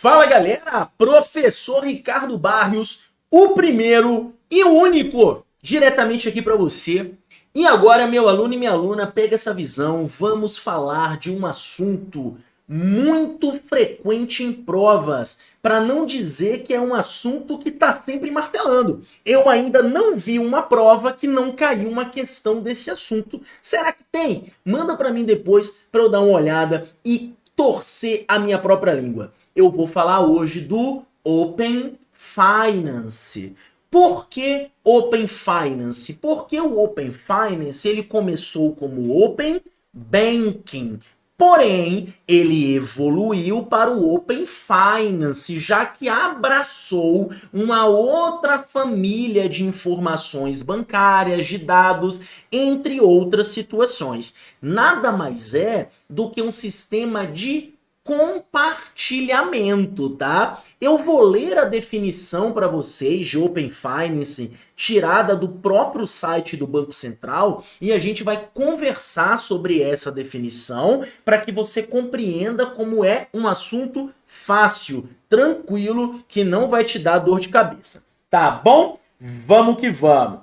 Fala galera, professor Ricardo Barrios, o primeiro e o único, diretamente aqui para você. E agora, meu aluno e minha aluna, pega essa visão, vamos falar de um assunto muito frequente em provas, para não dizer que é um assunto que está sempre martelando. Eu ainda não vi uma prova que não caiu uma questão desse assunto. Será que tem? Manda para mim depois para eu dar uma olhada e torcer a minha própria língua. Eu vou falar hoje do Open Finance. Por que Open Finance? Porque o Open Finance ele começou como Open Banking, porém ele evoluiu para o Open Finance, já que abraçou uma outra família de informações bancárias, de dados, entre outras situações. Nada mais é do que um sistema de compartilhamento, tá? Eu vou ler a definição para vocês de Open Finance, tirada do próprio site do Banco Central, e a gente vai conversar sobre essa definição para que você compreenda como é um assunto fácil, tranquilo, que não vai te dar dor de cabeça. Tá bom? Vamos que vamos.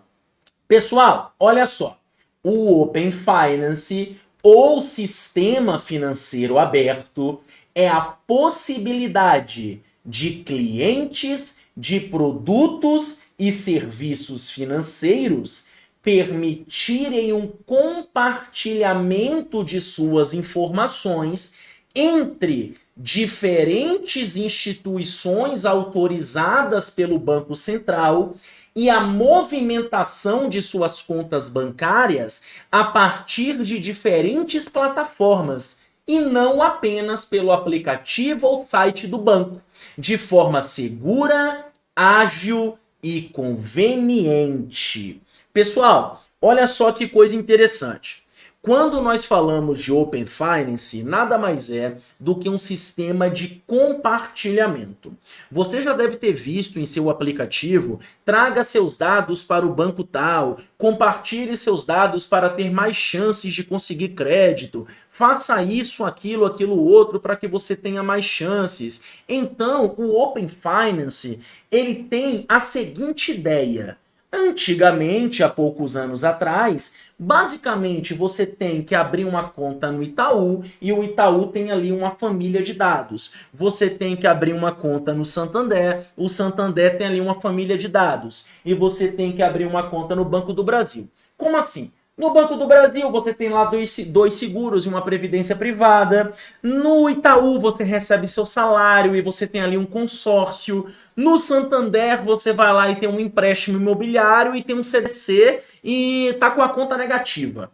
Pessoal, olha só. O Open Finance, ou sistema financeiro aberto, é a possibilidade de clientes de produtos e serviços financeiros permitirem um compartilhamento de suas informações entre diferentes instituições autorizadas pelo Banco Central e a movimentação de suas contas bancárias a partir de diferentes plataformas, e não apenas pelo aplicativo ou site do banco, de forma segura, ágil e conveniente. Pessoal, olha só que coisa interessante. Quando nós falamos de Open Finance, nada mais é do que um sistema de compartilhamento. Você já deve ter visto em seu aplicativo, traga seus dados para o banco tal, compartilhe seus dados para ter mais chances de conseguir crédito, faça isso, aquilo outro para que você tenha mais chances. Então, o Open Finance, ele tem a seguinte ideia. Antigamente, há poucos anos atrás, basicamente você tem que abrir uma conta no Itaú e o Itaú tem ali uma família de dados. Você tem que abrir uma conta no Santander, o Santander tem ali uma família de dados. E você tem que abrir uma conta no Banco do Brasil. Como assim? No Banco do Brasil, você tem lá dois seguros e uma previdência privada. No Itaú, você recebe seu salário e você tem ali um consórcio. No Santander, você vai lá e tem um empréstimo imobiliário e tem um CDC e tá com a conta negativa.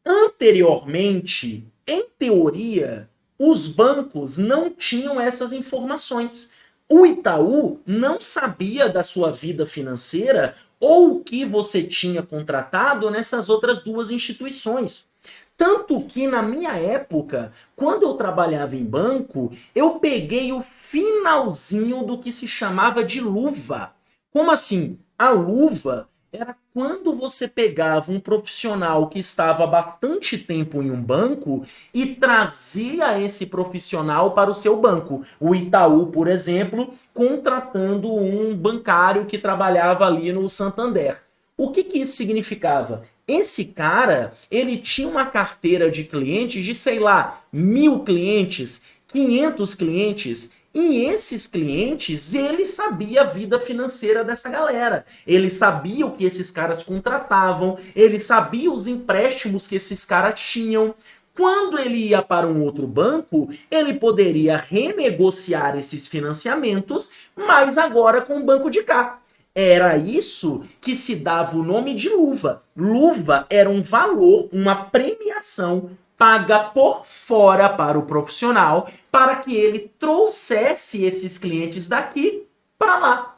Anteriormente, em teoria, os bancos não tinham essas informações. O Itaú não sabia da sua vida financeira ou o que você tinha contratado nessas outras duas instituições. Tanto que na minha época, quando eu trabalhava em banco, eu peguei o finalzinho do que se chamava de luva. Como assim? A luva era quando você pegava um profissional que estava há bastante tempo em um banco e trazia esse profissional para o seu banco. O Itaú, por exemplo, contratando um bancário que trabalhava ali no Santander. O que isso significava? Esse cara, ele tinha uma carteira de clientes de, sei lá, 1.000 clientes, 500 clientes, e esses clientes, ele sabia a vida financeira dessa galera. Ele sabia o que esses caras contratavam, ele sabia os empréstimos que esses caras tinham. Quando ele ia para um outro banco, ele poderia renegociar esses financiamentos, mas agora com o banco de cá. Era isso que se dava o nome de luva. Luva era um valor, uma premiação paga por fora para o profissional para que ele trouxesse esses clientes daqui para lá.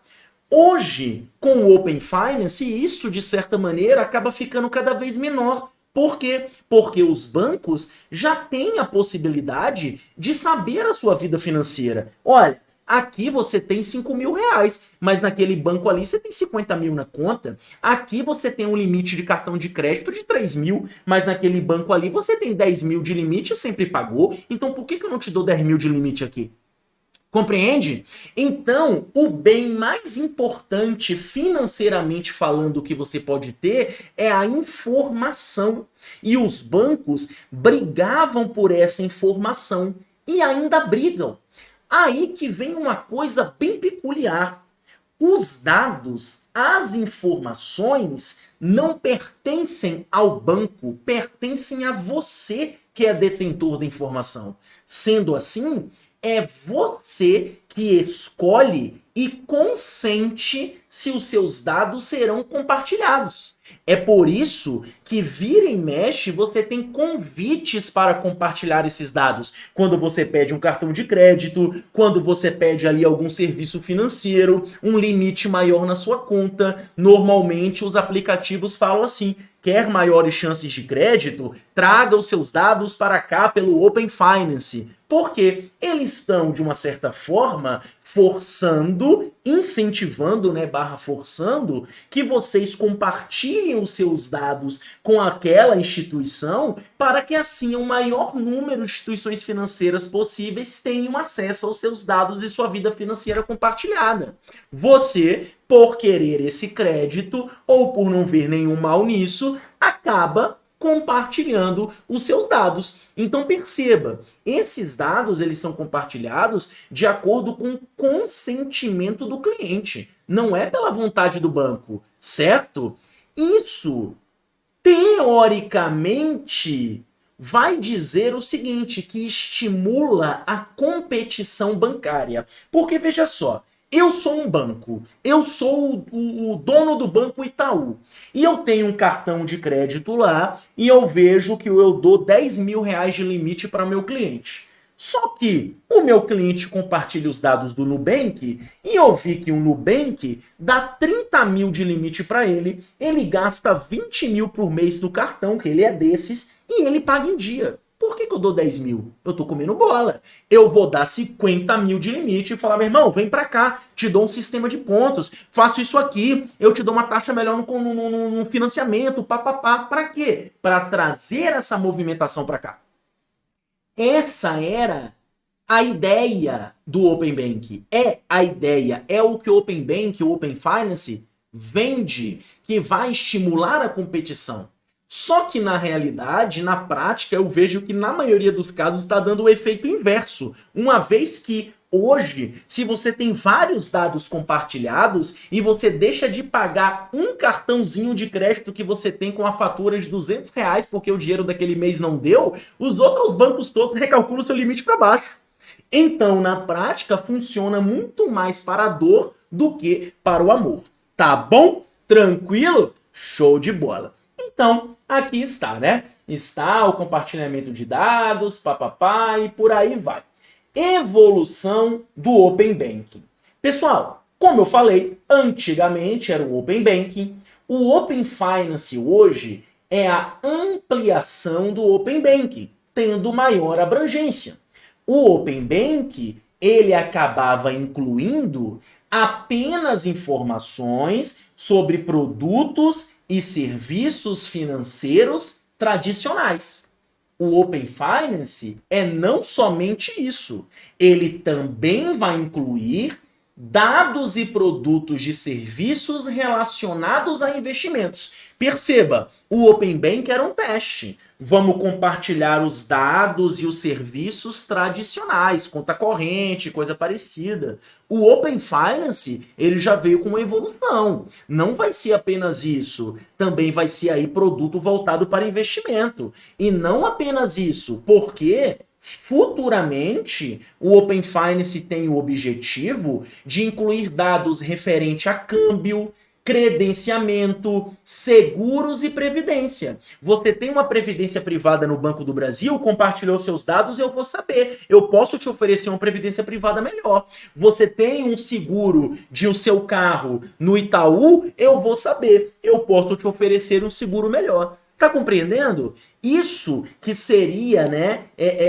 Hoje, com o Open Finance, isso de certa maneira acaba ficando cada vez menor. Por quê? Porque os bancos já têm a possibilidade de saber a sua vida financeira. Olha, aqui você tem 5.000 reais, mas naquele banco ali você tem 50 mil na conta. Aqui você tem um limite de cartão de crédito de 3.000, mas naquele banco ali você tem 10 mil de limite e sempre pagou. Então por que eu não te dou 10 mil de limite aqui? Compreende? Então, o bem mais importante financeiramente falando que você pode ter é a informação. E os bancos brigavam por essa informação e ainda brigam. Aí que vem uma coisa bem peculiar. Os dados, as informações não pertencem ao banco, pertencem a você que é detentor da informação. Sendo assim, é você que escolhe e consente se os seus dados serão compartilhados. É por isso que vira e mexe você tem convites para compartilhar esses dados. Quando você pede um cartão de crédito, quando você pede ali algum serviço financeiro, um limite maior na sua conta, normalmente os aplicativos falam assim: quer maiores chances de crédito? Traga os seus dados para cá pelo Open Finance. Porque eles estão, de uma certa forma, forçando, incentivando, né, barra forçando, que vocês compartilhem os seus dados com aquela instituição para que assim o maior número de instituições financeiras possíveis tenham acesso aos seus dados e sua vida financeira compartilhada. Você, por querer esse crédito ou por não ver nenhum mal nisso, acaba compartilhando os seus dados. Então perceba, esses dados eles são compartilhados de acordo com o consentimento do cliente, não é pela vontade do banco, certo? Isso teoricamente vai dizer o seguinte, que estimula a competição bancária. Porque veja só, eu sou um banco, eu sou o dono do Banco Itaú, e eu tenho um cartão de crédito lá, e eu vejo que eu dou 10 mil reais de limite para meu cliente. Só que o meu cliente compartilha os dados do Nubank, e eu vi que o Nubank dá 30 mil de limite para ele, ele gasta 20 mil por mês no cartão, que ele é desses, e ele paga em dia. Por que eu dou 10 mil? Eu tô comendo bola. Eu vou dar 50 mil de limite e falar, meu irmão, vem pra cá, te dou um sistema de pontos, faço isso aqui, eu te dou uma taxa melhor no financiamento, papapá. Pra quê? Pra trazer essa movimentação pra cá. Essa era a ideia do Open Bank. É a ideia, é o que o Open Bank, o Open Finance vende, que vai estimular a competição. Só que na realidade, na prática, eu vejo que na maioria dos casos está dando o efeito inverso. Uma vez que hoje, se você tem vários dados compartilhados e você deixa de pagar um cartãozinho de crédito que você tem com a fatura de 200 reais porque o dinheiro daquele mês não deu, os outros bancos todos recalculam o seu limite para baixo. Então, na prática, funciona muito mais para a dor do que para o amor. Tá bom? Tranquilo? Show de bola. Então, aqui está, né? Está o compartilhamento de dados, papapá, e por aí vai. Evolução do Open Banking. Pessoal, como eu falei, antigamente era o Open Banking. O Open Finance hoje é a ampliação do Open Banking, tendo maior abrangência. O Open Bank, ele acabava incluindo apenas informações sobre produtos e serviços financeiros tradicionais. O Open Finance é não somente isso, ele também vai incluir dados e produtos de serviços relacionados a investimentos. Perceba, o Open Bank era um teste. Vamos compartilhar os dados e os serviços tradicionais, conta corrente, coisa parecida. O Open Finance, ele já veio com uma evolução. Não vai ser apenas isso, também vai ser aí produto voltado para investimento. E não apenas isso, porque futuramente o Open Finance tem o objetivo de incluir dados referente a câmbio, credenciamento, seguros e previdência. Você tem uma previdência privada no Banco do Brasil, compartilhou seus dados, eu vou saber. Eu posso te oferecer uma previdência privada melhor. Você tem um seguro de o seu carro no Itaú, eu vou saber. Eu posso te oferecer um seguro melhor. Tá compreendendo? Isso que seria, né,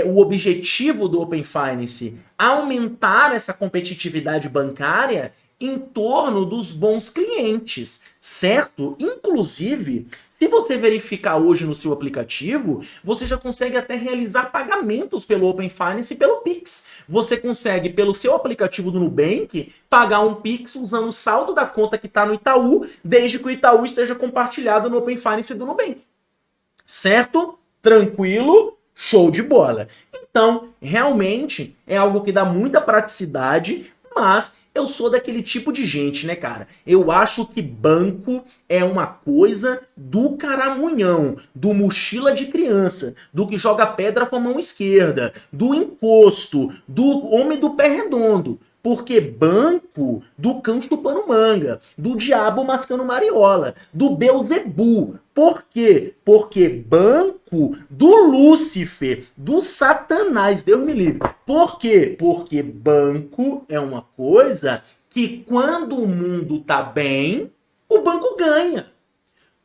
o objetivo do Open Finance, aumentar essa competitividade bancária em torno dos bons clientes, certo? Inclusive, Se você verificar hoje no seu aplicativo, você já consegue até realizar pagamentos pelo Open Finance e pelo Pix. Você consegue, pelo seu aplicativo do Nubank, pagar um Pix usando o saldo da conta que está no Itaú, desde que o Itaú esteja compartilhado no Open Finance do Nubank. Certo? Tranquilo? Show de bola. Então, realmente é algo que dá muita praticidade, mas eu sou daquele tipo de gente, né, cara? Eu acho que banco é uma coisa do caramunhão, do mochila de criança, do que joga pedra com a mão esquerda, do encosto, do homem do pé redondo. Porque banco do cão chupando manga, do diabo mascando mariola, do Beuzebu. Por quê? Porque banco do Lúcifer, do Satanás, Deus me livre. Por quê? Porque banco é uma coisa que quando o mundo tá bem, o banco ganha.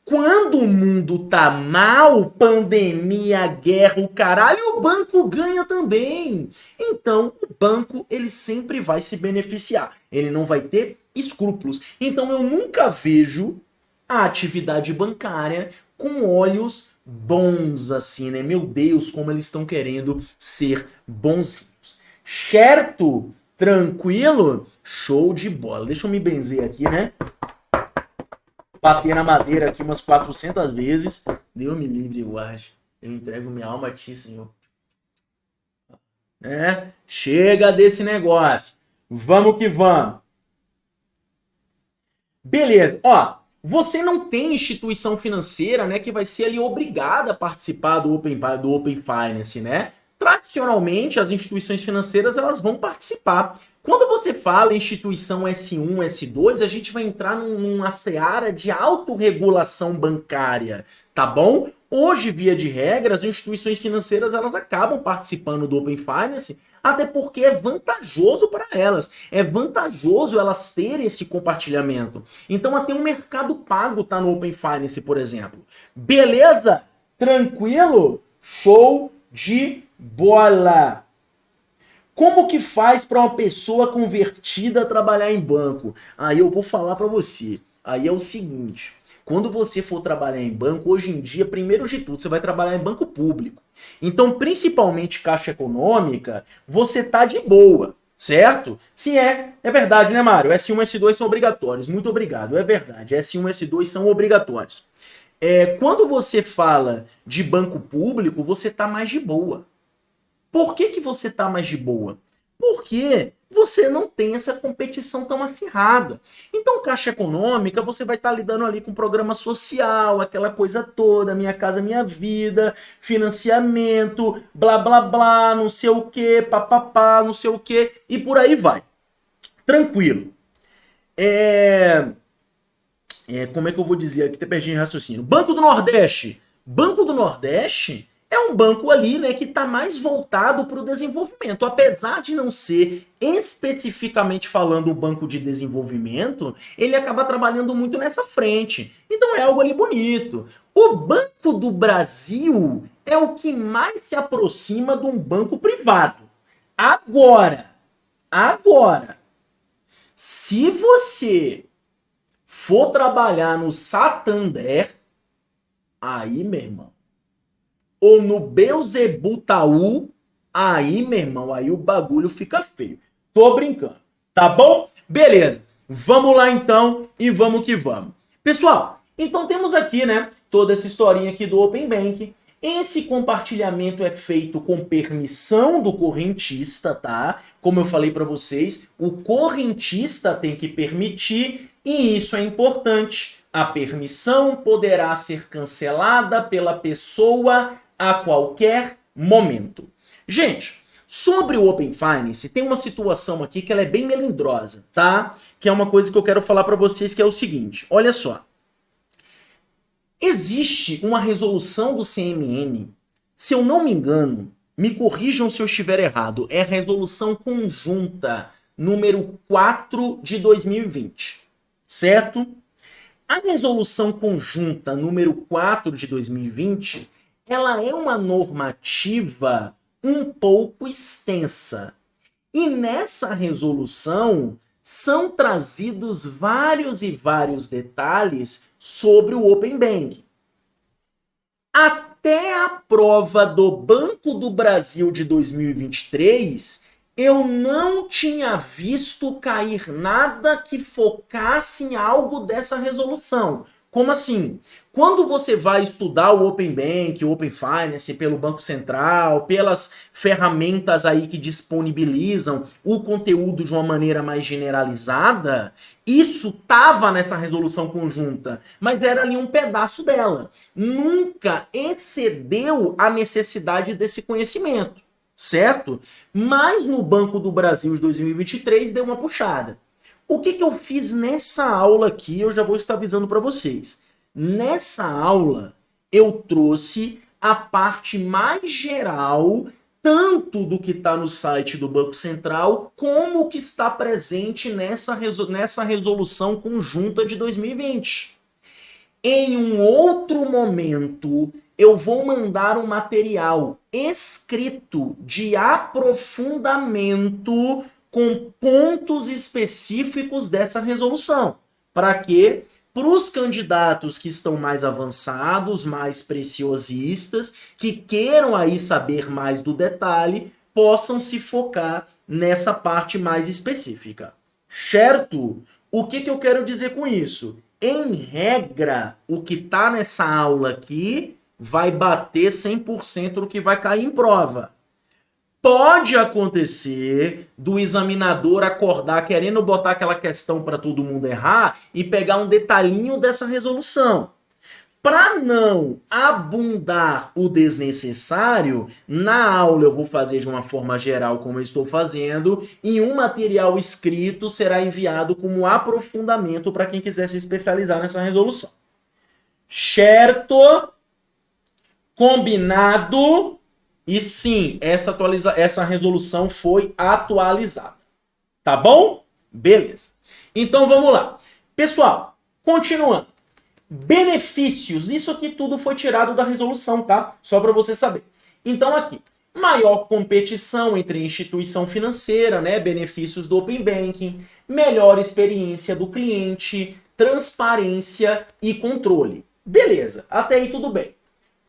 Quando o mundo tá mal, pandemia, guerra, o caralho, o banco ganha também. Então, o banco, ele sempre vai se beneficiar. Ele não vai ter escrúpulos. Então, eu nunca vejo a atividade bancária com olhos bons assim, né? Meu Deus, como eles estão querendo ser bonzinhos. Certo? Tranquilo? Show de bola. Deixa eu me benzer aqui, né? Bater na madeira aqui umas 400 vezes. Deus me livre, guarde. Eu entrego minha alma a ti, Senhor. Chega desse negócio. Vamos que vamos. Beleza. Ó, você não tem instituição financeira, né, que vai ser ali obrigada a participar do Open Finance, né? Tradicionalmente, as instituições financeiras, elas vão participar. Quando você fala em instituição S1, S2, a gente vai entrar numa seara de autorregulação bancária, tá bom? Hoje, via de regra, as instituições financeiras elas acabam participando do Open Finance, até porque é vantajoso para elas. É vantajoso elas terem esse compartilhamento. Então, até o Mercado Pago tá no Open Finance, por exemplo. Beleza? Tranquilo? Show de bola! Como que faz para uma pessoa convertida a trabalhar em banco? Aí eu vou falar para você. Aí é o seguinte, quando você for trabalhar em banco, hoje em dia, primeiro de tudo, você vai trabalhar em banco público. Então, principalmente Caixa Econômica, você tá de boa, certo? Sim, é verdade, né, Mário? S1 e S2 são obrigatórios. Muito obrigado, é verdade. S1 e S2 são obrigatórios. Quando você fala de banco público, você tá mais de boa. Por que você tá mais de boa? Porque você não tem essa competição tão acirrada. Então, Caixa Econômica, você vai estar lidando ali com programa social, aquela coisa toda, Minha Casa Minha Vida, financiamento, blá blá blá, não sei o que, papapá, não sei o que, e por aí vai. Tranquilo. Como é que eu vou dizer aqui? Até perdi em raciocínio. Banco do Nordeste. Banco do Nordeste é um banco ali, né, que está mais voltado para o desenvolvimento. Apesar de não ser especificamente falando o banco de desenvolvimento, ele acaba trabalhando muito nessa frente. Então é algo ali bonito. O Banco do Brasil é o que mais se aproxima de um banco privado. Agora, se você for trabalhar no Santander, aí, meu irmão, ou no Beuzebutaú, aí, meu irmão, aí o bagulho fica feio. Tô brincando, tá bom? Beleza, vamos lá então e vamos que vamos. Pessoal, então temos aqui, né, toda essa historinha aqui do Open Bank. Esse compartilhamento é feito com permissão do correntista, tá? Como eu falei para vocês, o correntista tem que permitir e isso é importante. A permissão poderá ser cancelada pela pessoa a qualquer momento. Gente, sobre o Open Finance, tem uma situação aqui que ela é bem melindrosa, tá? Que é uma coisa que eu quero falar para vocês, que é o seguinte, olha só. Existe uma resolução do CMN, se eu não me engano, me corrijam se eu estiver errado, é a resolução conjunta número 4 de 2020, certo? A resolução conjunta número 4 de 2020, ela é uma normativa um pouco extensa. E nessa resolução são trazidos vários e vários detalhes sobre o Open Bank. Até a prova do Banco do Brasil de 2023, eu não tinha visto cair nada que focasse em algo dessa resolução. Como assim? Quando você vai estudar o Open Bank, o Open Finance pelo Banco Central, pelas ferramentas aí que disponibilizam o conteúdo de uma maneira mais generalizada, isso estava nessa resolução conjunta, mas era ali um pedaço dela. Nunca excedeu a necessidade desse conhecimento, certo? Mas no Banco do Brasil de 2023 deu uma puxada. O que eu fiz nessa aula aqui, eu já vou estar avisando para vocês. Nessa aula, eu trouxe a parte mais geral, tanto do que está no site do Banco Central, como o que está presente nessa resolução conjunta de 2020. Em um outro momento, eu vou mandar um material escrito de aprofundamento com pontos específicos dessa resolução. Para quê? Para os candidatos que estão mais avançados, mais preciosistas, que queiram aí saber mais do detalhe, possam se focar nessa parte mais específica. Certo? O que eu quero dizer com isso? Em regra, o que está nessa aula aqui vai bater 100% do que vai cair em prova. Pode acontecer do examinador acordar querendo botar aquela questão para todo mundo errar e pegar um detalhinho dessa resolução. Para não abundar o desnecessário, na aula eu vou fazer de uma forma geral como eu estou fazendo, e um material escrito será enviado como aprofundamento para quem quiser se especializar nessa resolução. Certo? Combinado? E sim, essa resolução foi atualizada. Tá bom? Beleza. Então vamos lá. Pessoal, continuando. Benefícios. Isso aqui tudo foi tirado da resolução, tá? Só para você saber. Então aqui, maior competição entre instituição financeira, né? Benefícios do Open Banking, melhor experiência do cliente, transparência e controle. Beleza, até aí tudo bem.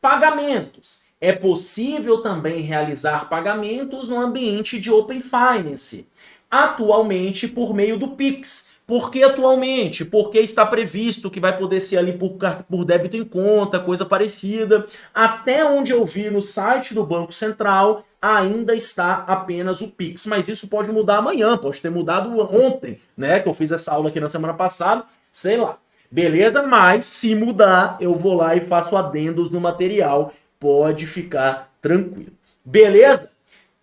Pagamentos. É possível também realizar pagamentos no ambiente de Open Finance, atualmente por meio do Pix. Por que atualmente? Porque está previsto que vai poder ser ali por débito em conta, coisa parecida. Até onde eu vi no site do Banco Central, ainda está apenas o Pix. Mas isso pode mudar amanhã, pode ter mudado ontem, né? Que eu fiz essa aula aqui na semana passada, sei lá. Beleza? Mas se mudar, eu vou lá e faço adendos no material. Pode ficar tranquilo. Beleza?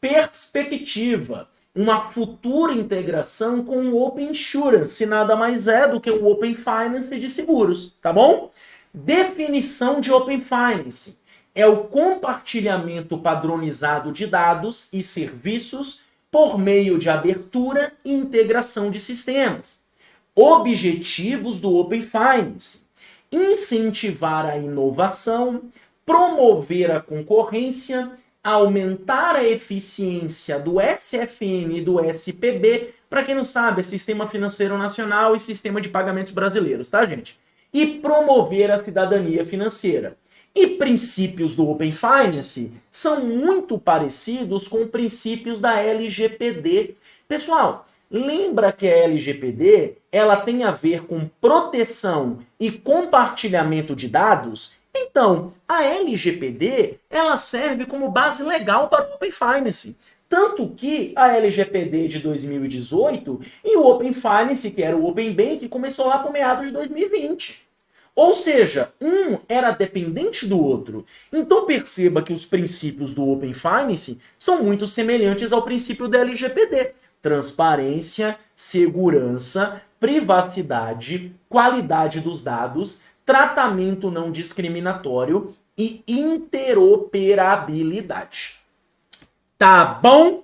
Perspectiva. Uma futura integração com o Open Insurance, nada mais é do que o Open Finance de seguros, tá bom? Definição de Open Finance. É o compartilhamento padronizado de dados e serviços por meio de abertura e integração de sistemas. Objetivos do Open Finance. Incentivar a inovação, promover a concorrência, aumentar a eficiência do SFN e do SPB, para quem não sabe, é Sistema Financeiro Nacional e Sistema de Pagamentos Brasileiros, tá, gente? E promover a cidadania financeira. E princípios do Open Finance são muito parecidos com princípios da LGPD. Pessoal, lembra que a LGPD ela tem a ver com proteção e compartilhamento de dados? Então, a LGPD ela serve como base legal para o Open Finance. Tanto que a LGPD de 2018 e o Open Finance, que era o Open Bank, começou lá por meados de 2020. Ou seja, um era dependente do outro. Então perceba que os princípios do Open Finance são muito semelhantes ao princípio da LGPD. Transparência, segurança, privacidade, qualidade dos dados, tratamento não discriminatório e interoperabilidade. Tá bom?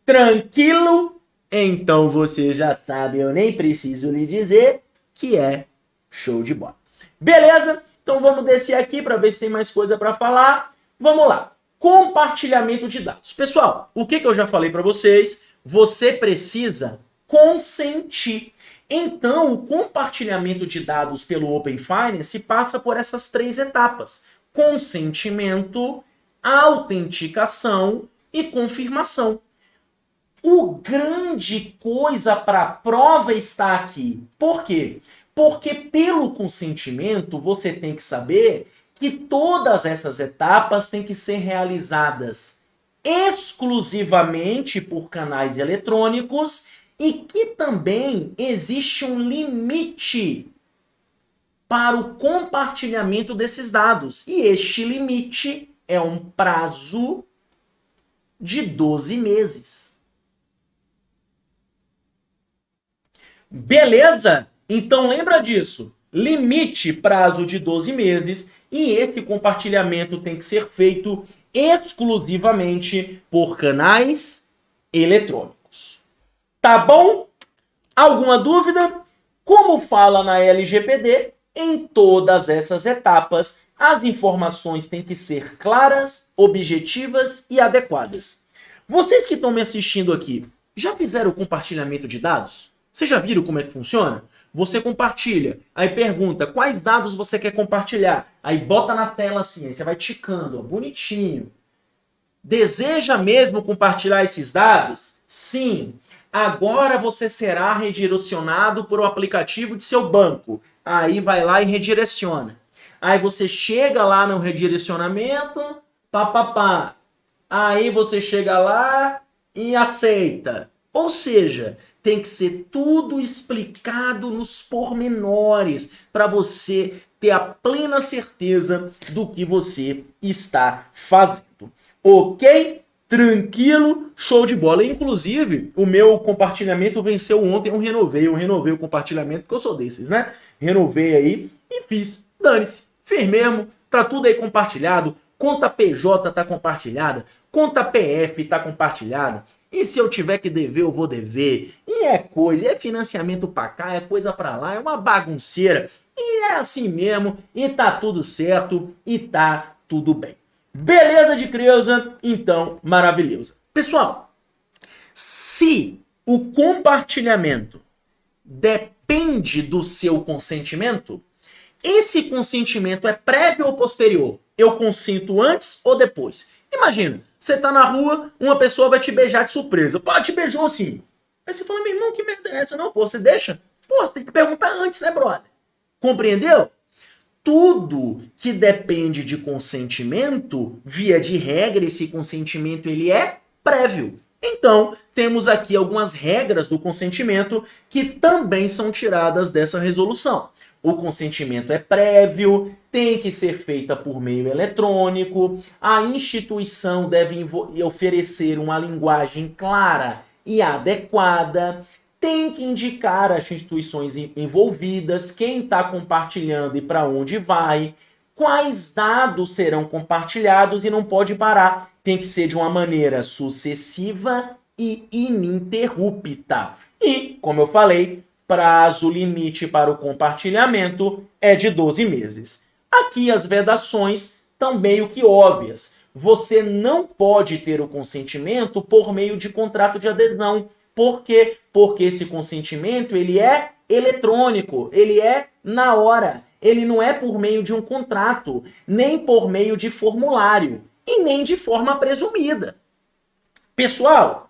Tranquilo? Então você já sabe, eu nem preciso lhe dizer que é show de bola. Beleza? Então vamos descer aqui para ver se tem mais coisa para falar. Vamos lá. Compartilhamento de dados. Pessoal, o que eu já falei para vocês? Você precisa consentir. Então, o compartilhamento de dados pelo Open Finance passa por essas 3 etapas. consentimento, autenticação e confirmação. O grande coisa para a prova está aqui. Por quê? Porque pelo consentimento você tem que saber que todas essas etapas têm que ser realizadas exclusivamente por canais eletrônicos e que também existe um limite para o compartilhamento desses dados. E este limite é um prazo de 12 meses. Beleza? Então lembra disso. Limite, prazo de 12 meses. E esse compartilhamento tem que ser feito exclusivamente por canais eletrônicos. Tá bom? Alguma dúvida? Como fala na LGPD, em todas essas etapas, as informações têm que ser claras, objetivas e adequadas. Vocês que estão me assistindo aqui, já fizeram o compartilhamento de dados? Vocês já viram como é que funciona? Você compartilha, aí pergunta quais dados você quer compartilhar, aí bota na tela assim, aí você vai ticando, ó, bonitinho. Deseja mesmo compartilhar esses dados? Sim. Agora você será redirecionado por um aplicativo de seu banco. Aí vai lá e redireciona. Aí você chega lá no redirecionamento, papapá. Aí você chega lá e aceita. Ou seja, tem que ser tudo explicado nos pormenores para você ter a plena certeza do que você está fazendo. Ok? Tranquilo? Show de bola. Inclusive, o meu compartilhamento venceu ontem, eu renovei o compartilhamento, porque eu sou desses, né? Renovei aí e fiz. Dane-se. Fiz mesmo, tá tudo aí compartilhado. Conta PJ tá compartilhada, conta PF tá compartilhada. E se eu tiver que dever, eu vou dever. E é coisa, é financiamento pra cá, é coisa pra lá, é uma bagunceira. E é assim mesmo, e tá tudo certo, e tá tudo bem. Beleza de criança? Então, maravilhoso. Pessoal, se o compartilhamento depende do seu consentimento, esse consentimento é prévio ou posterior? Eu consinto antes ou depois? Imagina, você tá na rua, uma pessoa vai te beijar de surpresa. Pô, te beijou assim. Aí você fala, meu irmão, que merda é essa? Não, pô, você deixa? Pô, você tem que perguntar antes, né, brother? Compreendeu? Tudo que depende de consentimento, via de regra, esse consentimento ele é prévio. Então, temos aqui algumas regras do consentimento que também são tiradas dessa resolução. O consentimento é prévio, tem que ser feita por meio eletrônico, a instituição deve oferecer uma linguagem clara e adequada, tem que indicar as instituições envolvidas, quem está compartilhando e para onde vai, quais dados serão compartilhados e não pode parar. Tem que ser de uma maneira sucessiva e ininterrupta. E, como eu falei, prazo limite para o compartilhamento é de 12 meses. Aqui as vedações estão meio que óbvias. Você não pode ter o consentimento por meio de contrato de adesão. Por quê? Porque esse consentimento ele é eletrônico, ele é na hora. Ele não é por meio de um contrato, nem por meio de formulário, e nem de forma presumida. Pessoal,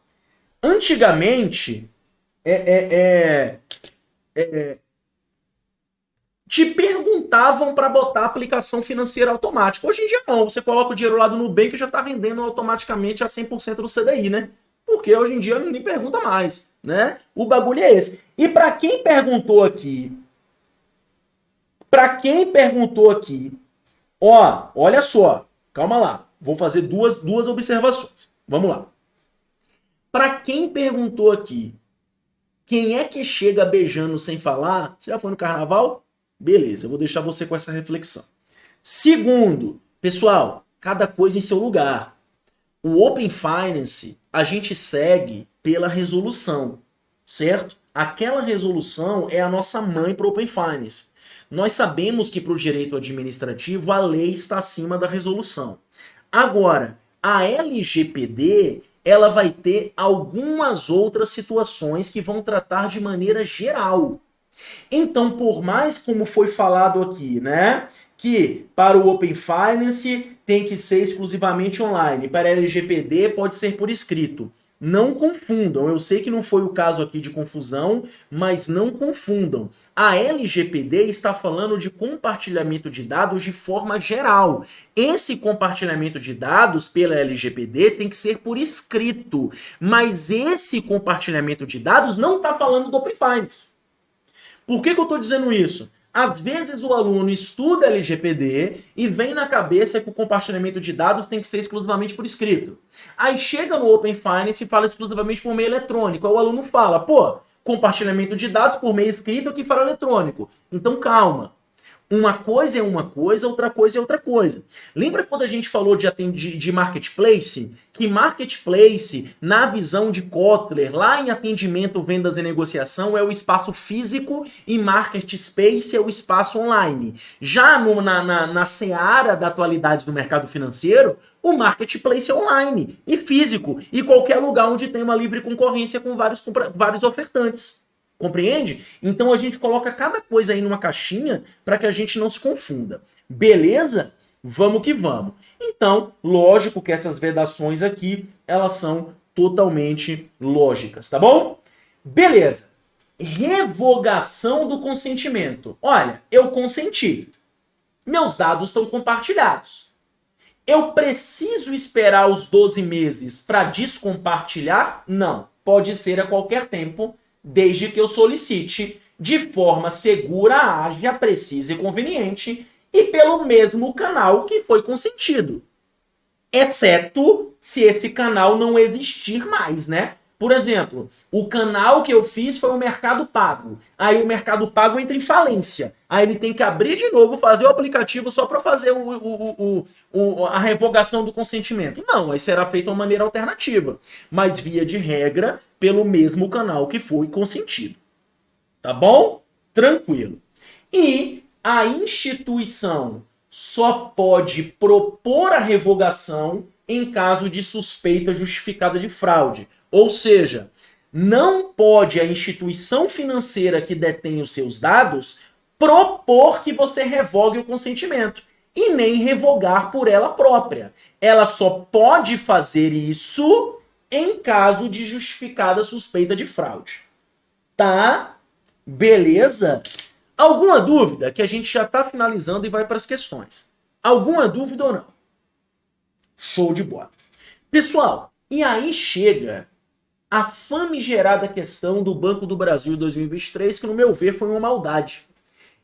antigamente te perguntavam para botar aplicação financeira automática. Hoje em dia não, você coloca o dinheiro lá do Nubank e já está vendendo automaticamente a 100% do CDI, né? Porque hoje em dia ninguém pergunta mais, né? O bagulho é esse. E para quem perguntou aqui, ó, olha só, calma lá, vou fazer duas observações. Vamos lá. Para quem perguntou aqui, quem é que chega beijando sem falar? Você já foi no carnaval? Beleza, eu vou deixar você com essa reflexão. Segundo, pessoal, cada coisa em seu lugar. O Open Finance, a gente segue pela resolução, certo? Aquela resolução é a nossa mãe para o Open Finance. Nós sabemos que para o direito administrativo a lei está acima da resolução. Agora, a LGPD, ela vai ter algumas outras situações que vão tratar de maneira geral. Então, por mais como foi falado aqui, né, que para o Open Finance tem que ser exclusivamente online, para a LGPD pode ser por escrito. Não confundam, eu sei que não foi o caso aqui de confusão, mas não confundam. A LGPD está falando de compartilhamento de dados de forma geral. Esse compartilhamento de dados pela LGPD tem que ser por escrito, mas esse compartilhamento de dados não está falando do Open Finance. Por que eu estou dizendo isso? Às vezes o aluno estuda LGPD e vem na cabeça que o compartilhamento de dados tem que ser exclusivamente por escrito. Aí chega no Open Finance e fala exclusivamente por meio eletrônico. Aí o aluno fala, pô, compartilhamento de dados por meio escrito aqui para eletrônico. Então calma. Uma coisa é uma coisa, outra coisa é outra coisa. Lembra quando a gente falou de marketplace? Que marketplace, na visão de Kotler, lá em atendimento, vendas e negociação, é o espaço físico e market space é o espaço online. Já na seara da atualidade do mercado financeiro, o marketplace é online e físico, e qualquer lugar onde tem uma livre concorrência com vários ofertantes. Compreende? Então a gente coloca cada coisa aí numa caixinha para que a gente não se confunda. Beleza? Vamos que vamos. Então, lógico que essas vedações aqui, elas são totalmente lógicas, tá bom? Beleza. Revogação do consentimento. Olha, eu consenti. Meus dados estão compartilhados. Eu preciso esperar os 12 meses para descompartilhar? Não. Pode ser a qualquer tempo, desde que eu solicite de forma segura, ágil, precisa e conveniente e pelo mesmo canal que foi consentido. Exceto se esse canal não existir mais, né? Por exemplo, o canal que eu fiz foi o Mercado Pago. Aí o Mercado Pago entra em falência. Aí ele tem que abrir de novo, fazer o aplicativo só para fazer a revogação do consentimento. Não, aí será feito de uma maneira alternativa. Mas via de regra, pelo mesmo canal que foi consentido. Tá bom? Tranquilo. E a instituição só pode propor a revogação em caso de suspeita justificada de fraude. Ou seja, não pode a instituição financeira que detém os seus dados propor que você revogue o consentimento e nem revogar por ela própria. Ela só pode fazer isso em caso de justificada suspeita de fraude. Tá? Beleza? Alguma dúvida? Que a gente já está finalizando e vai para as questões. Alguma dúvida ou não? Show de bola. Pessoal, e aí chega a famigerada questão do Banco do Brasil em 2023, que no meu ver foi uma maldade.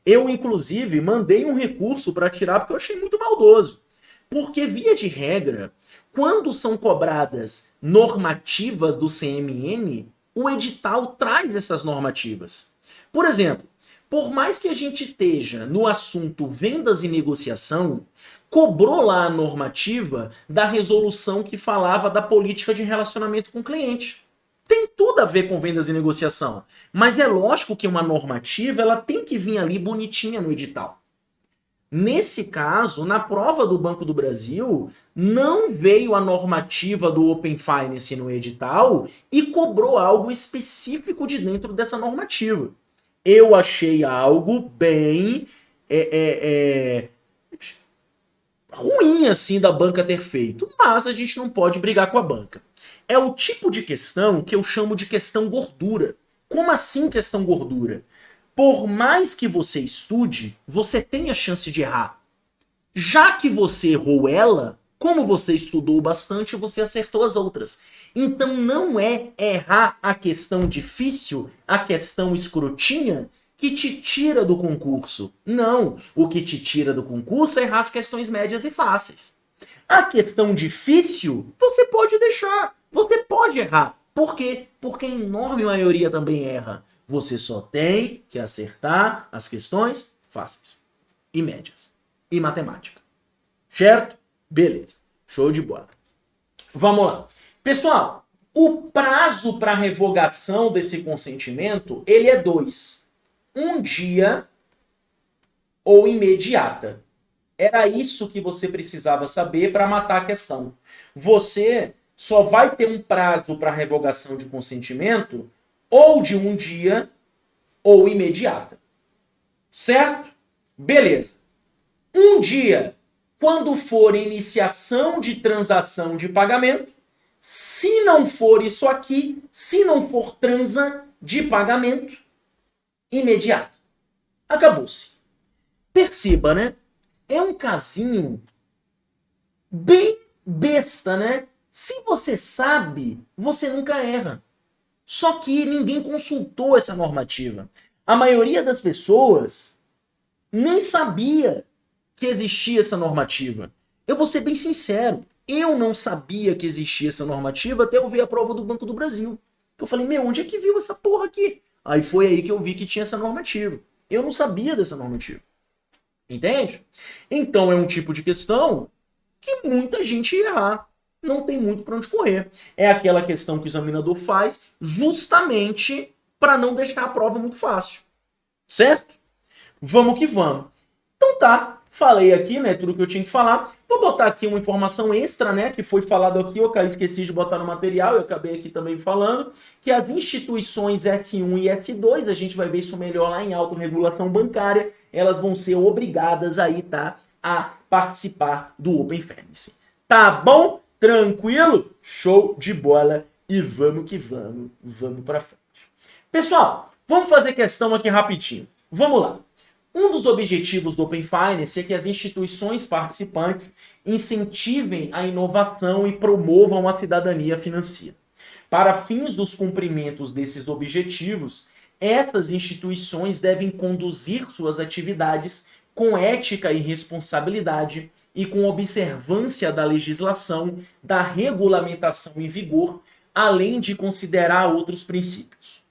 Eu, inclusive, mandei um recurso para tirar porque eu achei muito maldoso. Porque, via de regra, quando são cobradas normativas do CMN, o edital traz essas normativas. Por exemplo, por mais que a gente esteja no assunto vendas e negociação, cobrou lá a normativa da resolução que falava da política de relacionamento com o cliente. Tem tudo a ver com vendas e negociação, mas é lógico que uma normativa ela tem que vir ali bonitinha no edital. Nesse caso, na prova do Banco do Brasil, não veio a normativa do Open Finance no edital e cobrou algo específico de dentro dessa normativa. Eu achei algo bem ruim assim da banca ter feito, mas a gente não pode brigar com a banca. É o tipo de questão que eu chamo de questão gordura. Como assim questão gordura? Por mais que você estude, você tem a chance de errar. Já que você errou ela, como você estudou bastante, você acertou as outras. Então não é errar a questão difícil, a questão escrotinha, que te tira do concurso. Não, o que te tira do concurso é errar as questões médias e fáceis. A questão difícil, você pode deixar, você pode errar. Por quê? Porque a enorme maioria também erra. Você só tem que acertar as questões fáceis e médias e matemática. Certo? Beleza. Show de bola. Vamos lá. Pessoal, o prazo para revogação desse consentimento, ele é 2. 1 dia ou imediata. Era isso que você precisava saber para matar a questão. Você só vai ter um prazo para revogação de consentimento ou de 1 dia ou imediata. Certo? Beleza. Um dia, quando for iniciação de transação de pagamento, se não for isso aqui, se não for transa de pagamento, imediato. Acabou-se. Perceba, né? É um casinho bem besta, né? Se você sabe, você nunca erra. Só que ninguém consultou essa normativa. A maioria das pessoas nem sabia que existia essa normativa. Eu vou ser bem sincero, eu não sabia que existia essa normativa até eu ver a prova do Banco do Brasil. Eu falei, meu, onde é que viu essa porra aqui? Aí foi aí que eu vi que tinha essa normativa. Eu não sabia dessa normativa. Entende? Então é um tipo de questão que muita gente irá. Não tem muito para onde correr. É aquela questão que o examinador faz justamente para não deixar a prova muito fácil. Certo? Vamos que vamos. Então tá, falei aqui, né, tudo que eu tinha que falar. Vou botar aqui uma informação extra, né, que foi falado aqui, eu esqueci de botar no material, eu acabei aqui também falando, que as instituições S1 e S2, a gente vai ver isso melhor lá em autorregulação bancária, elas vão ser obrigadas aí, tá, a participar do Open Finance. Tá bom? Tranquilo? Show de bola e vamos que vamos, vamos pra frente. Pessoal, vamos fazer questão aqui rapidinho. Vamos lá. Um dos objetivos do Open Finance é que as instituições participantes incentivem a inovação e promovam a cidadania financeira. Para fins dos cumprimentos desses objetivos, essas instituições devem conduzir suas atividades com ética e responsabilidade e com observância da legislação, da regulamentação em vigor, além de considerar outros princípios.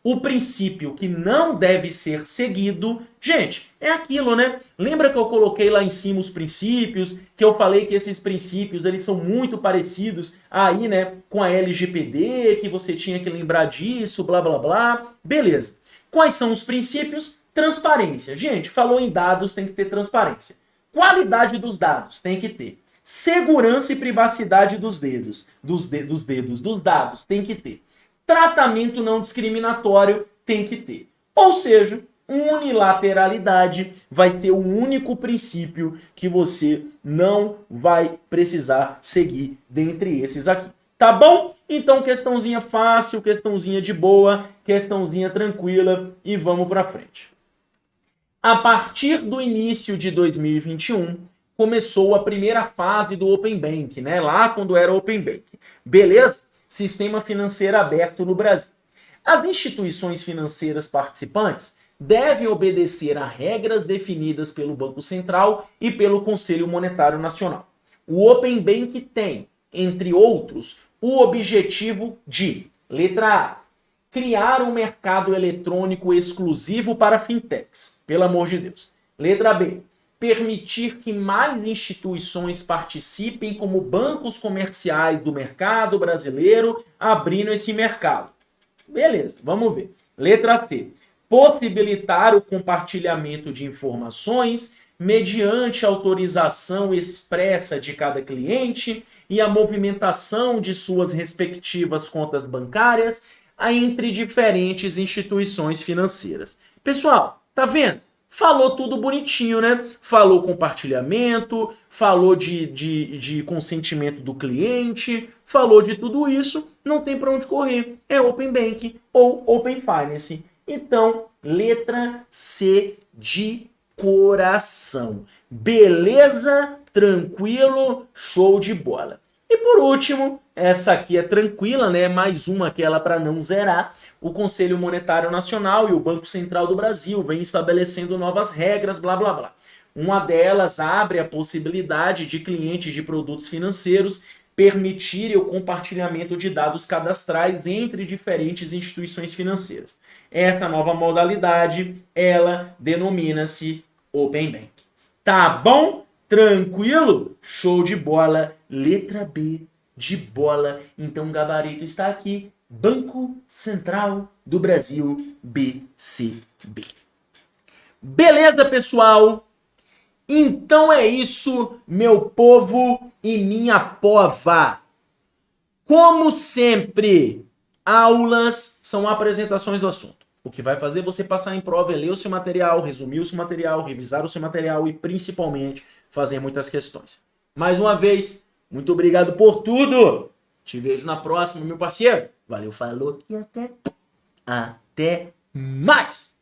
O princípio que não deve ser seguido, gente, é aquilo, né? Lembra que eu coloquei lá em cima os princípios, que eu falei que esses princípios, eles são muito parecidos aí, né, com a LGPD, que você tinha que lembrar disso, blá, blá, blá. Beleza. Quais são os princípios? Transparência. Gente, falou em dados, tem que ter transparência. Qualidade dos dados, tem que ter. Segurança e privacidade dos dados, tem que ter. Tratamento não discriminatório tem que ter. Ou seja, unilateralidade vai ser o único princípio que você não vai precisar seguir dentre esses aqui. Tá bom? Então, questãozinha fácil, questãozinha de boa, questãozinha tranquila e vamos pra frente. A partir do início de 2021, começou a primeira fase do Open Bank, né? Lá quando era Open Bank. Beleza? Sistema financeiro aberto no Brasil. As instituições financeiras participantes devem obedecer a regras definidas pelo Banco Central e pelo Conselho Monetário Nacional. O Open Bank tem, entre outros, o objetivo de, letra A, criar um mercado eletrônico exclusivo para fintechs, pelo amor de Deus. Letra B, permitir que mais instituições participem como bancos comerciais do mercado brasileiro, abrindo esse mercado. Beleza, vamos ver. Letra C. Possibilitar o compartilhamento de informações mediante autorização expressa de cada cliente e a movimentação de suas respectivas contas bancárias entre diferentes instituições financeiras. Pessoal, tá vendo? Falou tudo bonitinho, né? Falou compartilhamento, falou de consentimento do cliente, falou de tudo isso, não tem para onde correr. É Open Bank ou Open Finance. Então, letra C de coração. Beleza? Tranquilo? Show de bola. E por último, essa aqui é tranquila, né? Mais uma aquela para não zerar. O Conselho Monetário Nacional e o Banco Central do Brasil vêm estabelecendo novas regras, blá, blá, blá. Uma delas abre a possibilidade de clientes de produtos financeiros permitirem o compartilhamento de dados cadastrais entre diferentes instituições financeiras. Essa nova modalidade, ela denomina-se Open Bank. Tá bom? Tranquilo? Show de bola. Letra B de bola. Então o gabarito está aqui. Banco Central do Brasil, BCB. Beleza, pessoal? Então é isso, meu povo e minha pova. Como sempre, aulas são apresentações do assunto. O que vai fazer você passar em prova é ler o seu material, resumir o seu material, revisar o seu material e, principalmente, fazer muitas questões. Mais uma vez, muito obrigado por tudo. Te vejo na próxima, meu parceiro. Valeu, falou e até mais.